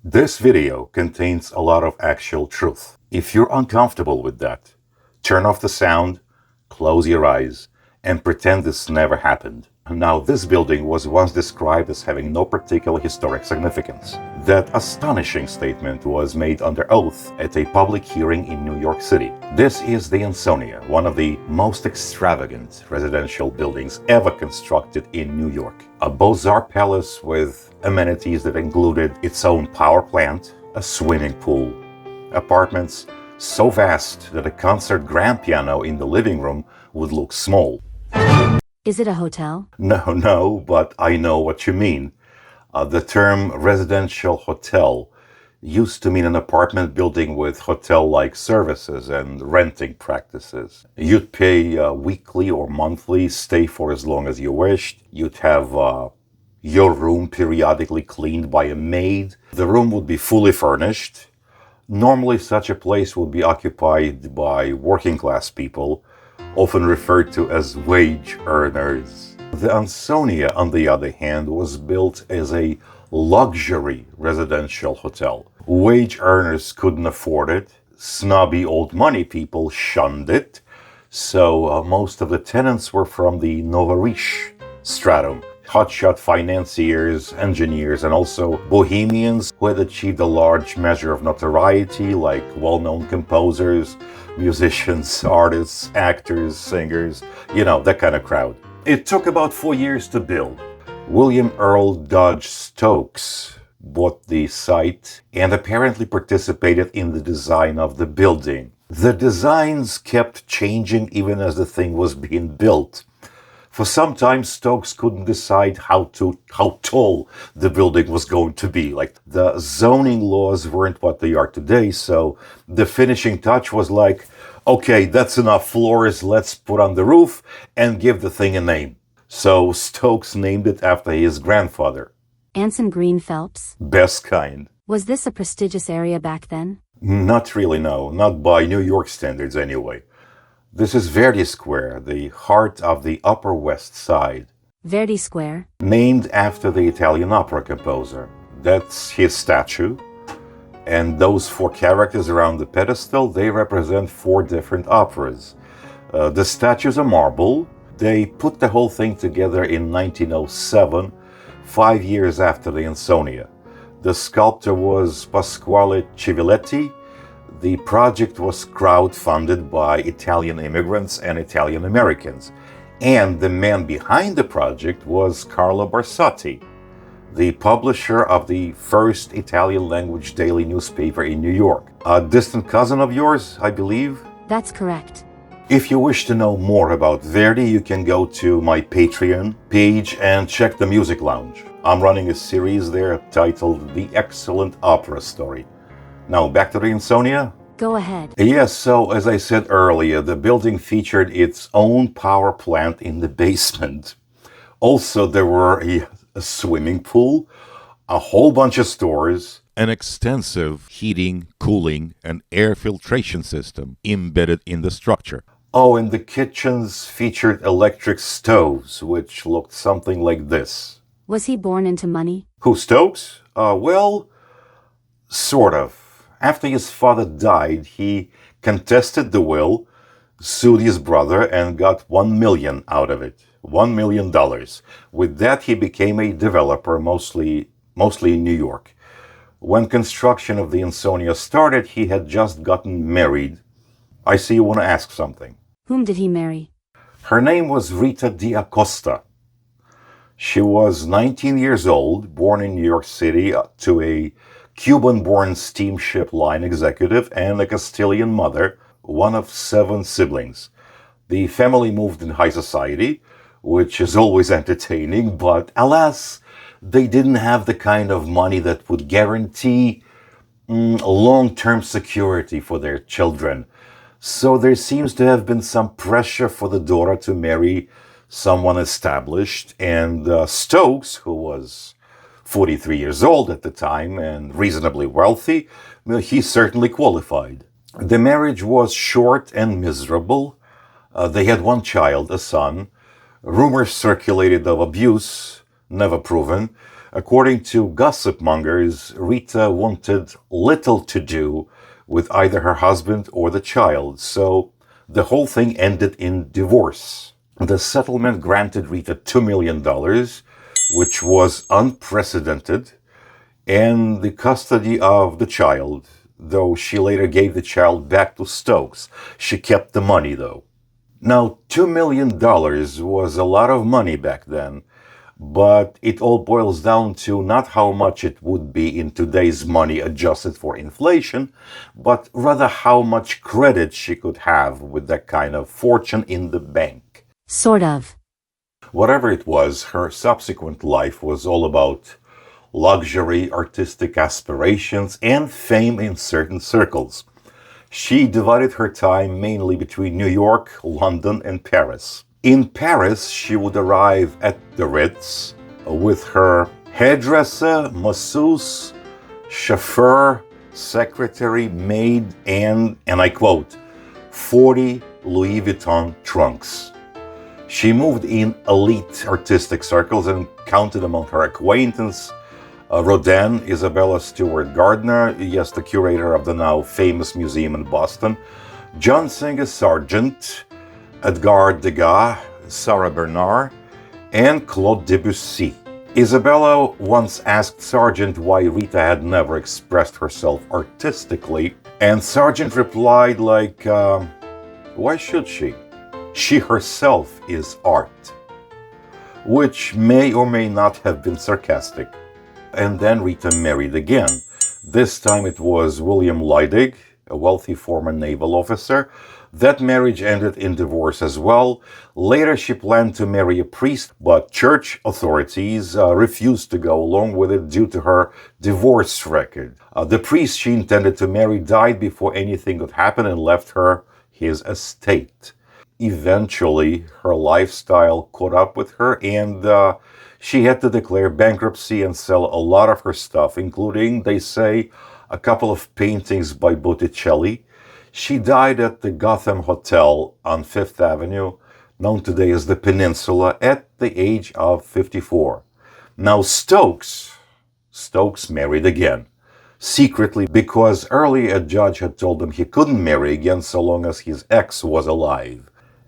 This video contains a lot of actual truth. If you're uncomfortable with that, turn off the sound, close your eyes, and pretend this never happened. Now, this building was once described as having no particular historic significance. That astonishing statement was made under oath at a public hearing in New York City. This is the Ansonia, one of the most extravagant residential buildings ever constructed in New York. A Beaux-Arts palace with amenities that included its own power plant, a swimming pool, apartments so vast that a concert grand piano in the living room would look small. Is it a hotel? No, but I know what you mean. The term residential hotel used to mean an apartment building with hotel-like services and renting practices. You'd pay weekly or monthly, stay for as long as you wished. You'd have your room periodically cleaned by a maid. The room would be fully furnished. Normally, such a place would be occupied by working-class people, often referred to as wage earners. The Ansonia, on the other hand, was built as a luxury residential hotel. Wage earners couldn't afford it. Snobby old money people shunned it. So most of the tenants were from the Nova Riche stratum. Hotshot financiers, engineers, and also Bohemians who had achieved a large measure of notoriety, like well-known composers, musicians, artists, actors, singers, that kind of crowd. It took about 4 years to build. William Earl Dodge Stokes bought the site and apparently participated in the design of the building. The designs kept changing even as the thing was being built. For some time, Stokes couldn't decide how tall the building was going to be. Like, the zoning laws weren't what they are today, so the finishing touch was like, okay, that's enough floors, let's put on the roof and give the thing a name. So Stokes named it after his grandfather. Anson Green Phelps? Best kind. Was this a prestigious area back then? Not really, no. Not by New York standards, anyway. This is Verdi Square, the heart of the Upper West Side. Verdi Square? Named after the Italian opera composer. That's his statue. And those 4 characters around the pedestal, they represent 4 different operas. The statues are marble. They put the whole thing together in 1907, 5 years after the Ansonia. The sculptor was Pasquale Civiletti. The project was crowd-funded by Italian immigrants and Italian Americans. And the man behind the project was Carlo Barsotti, the publisher of the first Italian-language daily newspaper in New York. A distant cousin of yours, I believe? That's correct. If you wish to know more about Verdi, you can go to my Patreon page and check the Music Lounge. I'm running a series there titled The Excellent Opera Story. Now, back to the Ansonia? Go ahead. Yes, so as I said earlier, the building featured its own power plant in the basement. Also, there were a swimming pool, a whole bunch of stores, an extensive heating, cooling, and air filtration system embedded in the structure. Oh, and the kitchens featured electric stoves, which looked something like this. Was he born into money? Who, Stokes? Well, sort of. After his father died, he contested the will, sued his brother, and got $1 million out of it. $1 million. With that, he became a developer, mostly in New York. When construction of the Ansonia started, he had just gotten married. I see you want to ask something. Whom did he marry? Her name was Rita D'Acosta. She was 19 years old, born in New York City to a Cuban-born steamship line executive and a Castilian mother, one of 7 siblings. The family moved in high society, which is always entertaining, but alas, they didn't have the kind of money that would guarantee long-term security for their children. So there seems to have been some pressure for the daughter to marry someone established, and Stokes, who was 43 years old at the time and reasonably wealthy, he certainly qualified. The marriage was short and miserable. They had 1 child, a son. Rumors circulated of abuse, never proven. According to gossip mongers, Rita wanted little to do with either her husband or the child, so the whole thing ended in divorce. The settlement granted Rita $2 million, which was unprecedented, and the custody of the child, though she later gave the child back to Stokes. She kept the money, though. Now, $2 million was a lot of money back then, but it all boils down to not how much it would be in today's money adjusted for inflation, but rather how much credit she could have with that kind of fortune in the bank. Sort of. Whatever it was, her subsequent life was all about luxury, artistic aspirations, and fame in certain circles. She divided her time mainly between New York, London, and Paris. In Paris, she would arrive at the Ritz with her hairdresser, masseuse, chauffeur, secretary, maid, and I quote, 40 Louis Vuitton trunks. She moved in elite artistic circles and counted among her acquaintance Rodin, Isabella Stewart Gardner, yes, the curator of the now famous museum in Boston, John Singer Sargent, Edgar Degas, Sarah Bernard, and Claude Debussy. Isabella once asked Sargent why Rita had never expressed herself artistically, and Sargent replied why should she? She herself is art, which may or may not have been sarcastic. And then Rita married again. This time it was William Leidig, a wealthy former naval officer. That marriage ended in divorce as well. Later she planned to marry a priest, but church authorities refused to go along with it due to her divorce record. The priest she intended to marry died before anything could happen and left her his estate. Eventually, her lifestyle caught up with her, and she had to declare bankruptcy and sell a lot of her stuff, including, they say, a couple of paintings by Botticelli. She died at the Gotham Hotel on Fifth Avenue, known today as the Peninsula, at the age of 54. Now Stokes married again, secretly, because early a judge had told him he couldn't marry again so long as his ex was alive.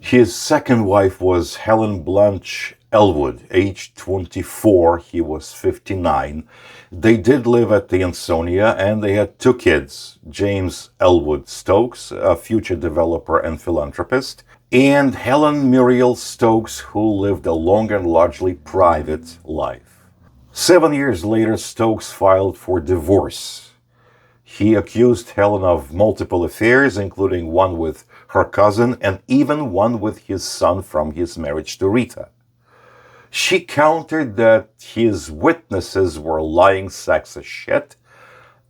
His second wife was Helen Blanche Elwood, aged 24, he was 59. They did live at the Ansonia, and they had two kids, James Elwood Stokes, a future developer and philanthropist, and Helen Muriel Stokes, who lived a long and largely private life. 7 years later, Stokes filed for divorce. He accused Helen of multiple affairs, including one with her cousin and even one with his son from his marriage to Rita. She countered that his witnesses were lying sacks of shit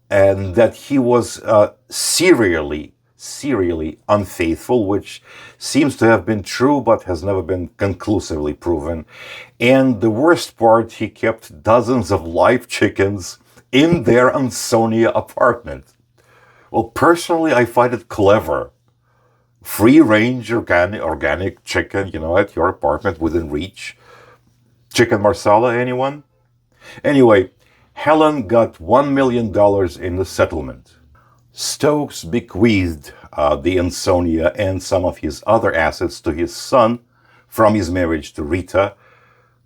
and that he was serially unfaithful, which seems to have been true but has never been conclusively proven. And the worst part, he kept dozens of live chickens in their Ansonia apartment. Well, personally, I find it clever. Free-range organic chicken, at your apartment within reach. Chicken marsala, anyone? Anyway, Helen got $1 million in the settlement. Stokes bequeathed the Ansonia and some of his other assets to his son from his marriage to Rita,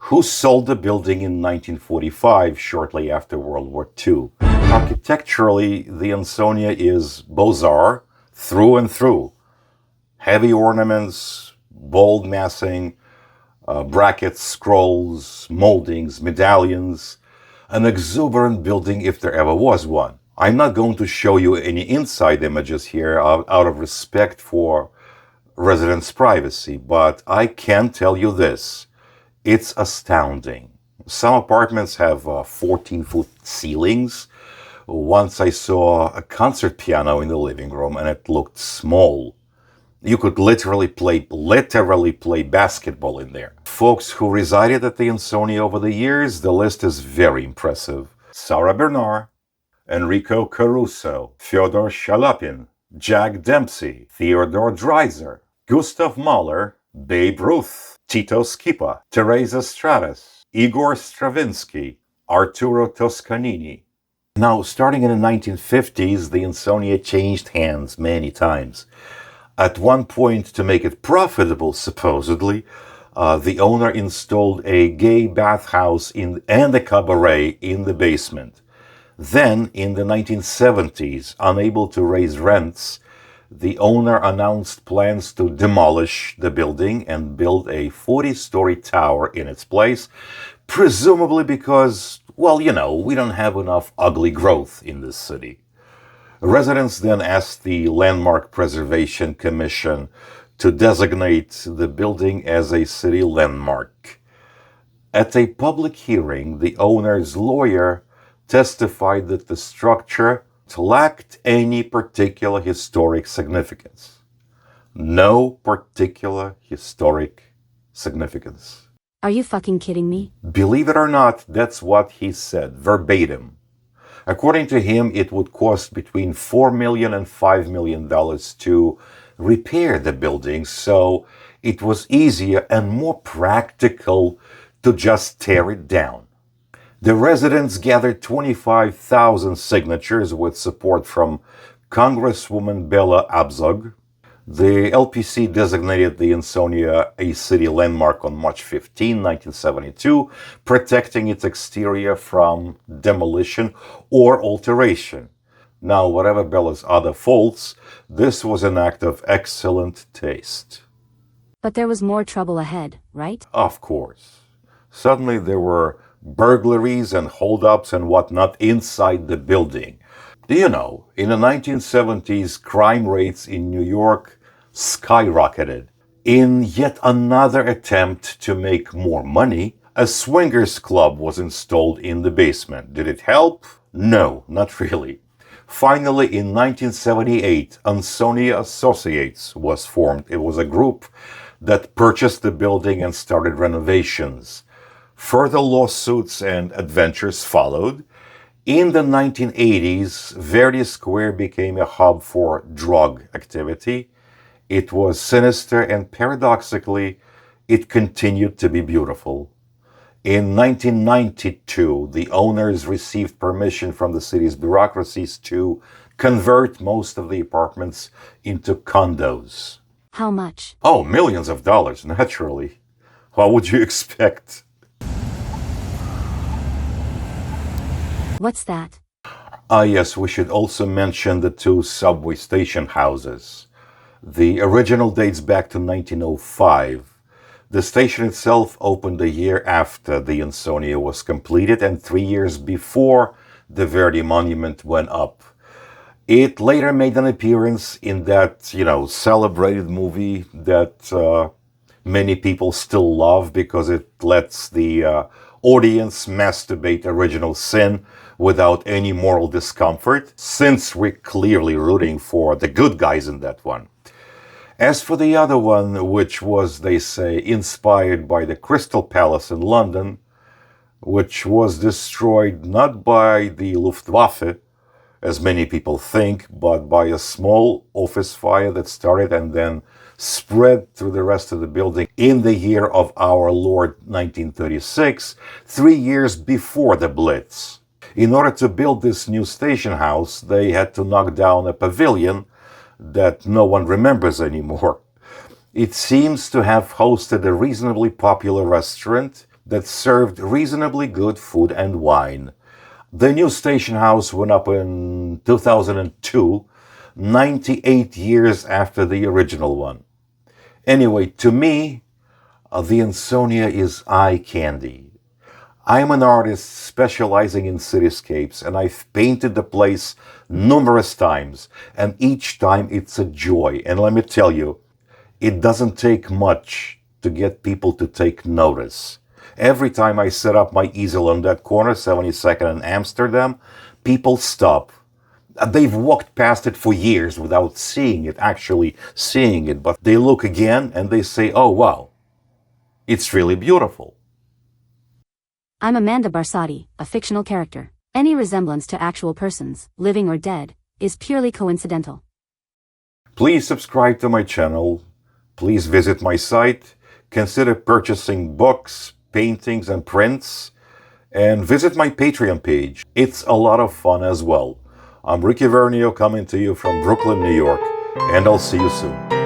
who sold the building in 1945, shortly after World War II. Architecturally, the Ansonia is Beaux-Arts through and through. Heavy ornaments, bold massing, brackets, scrolls, moldings, medallions, an exuberant building if there ever was one. I'm not going to show you any inside images here out of respect for residents' privacy, but I can tell you this. It's astounding. Some apartments have 14-foot ceilings. Once I saw a concert piano in the living room and it looked small. You could literally play basketball in there. Folks who resided at the Ansonia over the years, the list is very impressive. Sarah Bernard, Enrico Caruso, Fyodor Shalapin, Jack Dempsey, Theodore Dreiser, Gustav Mahler, Babe Ruth, Tito Skipa, Teresa Stratus, Igor Stravinsky, Arturo Toscanini. Now, starting in the 1950s, the Ansonia changed hands many times. At one point, to make it profitable, supposedly, the owner installed a gay bathhouse and a cabaret in the basement. Then, in the 1970s, unable to raise rents, the owner announced plans to demolish the building and build a 40-story tower in its place, presumably because, well, we don't have enough ugly growth in this city. Residents then asked the Landmark Preservation Commission to designate the building as a city landmark. At a public hearing, the owner's lawyer testified that the structure lacked any particular historic significance. No particular historic significance. Are you fucking kidding me? Believe it or not, that's what he said, verbatim. According to him, it would cost between $4 million and $5 million to repair the building, so it was easier and more practical to just tear it down. The residents gathered 25,000 signatures with support from Congresswoman Bella Abzug. The LPC designated the Ansonia a city landmark on March 15, 1972, protecting its exterior from demolition or alteration. Now, whatever Bella's other faults, this was an act of excellent taste. But there was more trouble ahead, right? Of course. Suddenly there were burglaries and holdups and whatnot inside the building. In the 1970s, crime rates in New York skyrocketed. In yet another attempt to make more money, a swingers club was installed in the basement. Did it help? No, not really. Finally, in 1978, Ansonia Associates was formed. It was a group that purchased the building and started renovations. Further lawsuits and adventures followed. In the 1980s, Verdi Square became a hub for drug activity. It was sinister and paradoxically, it continued to be beautiful. In 1992, the owners received permission from the city's bureaucracies to convert most of the apartments into condos. How much? Oh, millions of dollars, naturally. What would you expect? What's that? Yes, we should also mention the two subway station houses. The original dates back to 1905. The station itself opened a year after the Ansonia was completed and 3 years before the Verdi monument went up. It later made an appearance in that, celebrated movie that many people still love because it lets the audience masturbate original sin without any moral discomfort, since we're clearly rooting for the good guys in that one. As for the other one, which was, they say, inspired by the Crystal Palace in London, which was destroyed not by the Luftwaffe, as many people think, but by a small office fire that started and then spread through the rest of the building in the year of our Lord 1936, 3 years before the Blitz. In order to build this new station house, they had to knock down a pavilion that no one remembers anymore. It seems to have hosted a reasonably popular restaurant that served reasonably good food and wine. The new station house went up in 2002, 98 years after the original one. Anyway, to me, the Ansonia is eye candy. I'm an artist specializing in cityscapes, and I've painted the place numerous times, and each time it's a joy. And let me tell you, it doesn't take much to get people to take notice. Every time I set up my easel on that corner, 72nd and Amsterdam, people stop. They've walked past it for years without actually seeing it, but they look again and they say, oh wow, it's really beautiful. I'm Amanda Barsotti, a fictional character. Any resemblance to actual persons, living or dead, is purely coincidental. Please subscribe to my channel. Please visit my site. Consider purchasing books, paintings, and prints. and visit my Patreon page. It's a lot of fun as well. I'm Ricky Vernio coming to you from Brooklyn, New York, and I'll see you soon.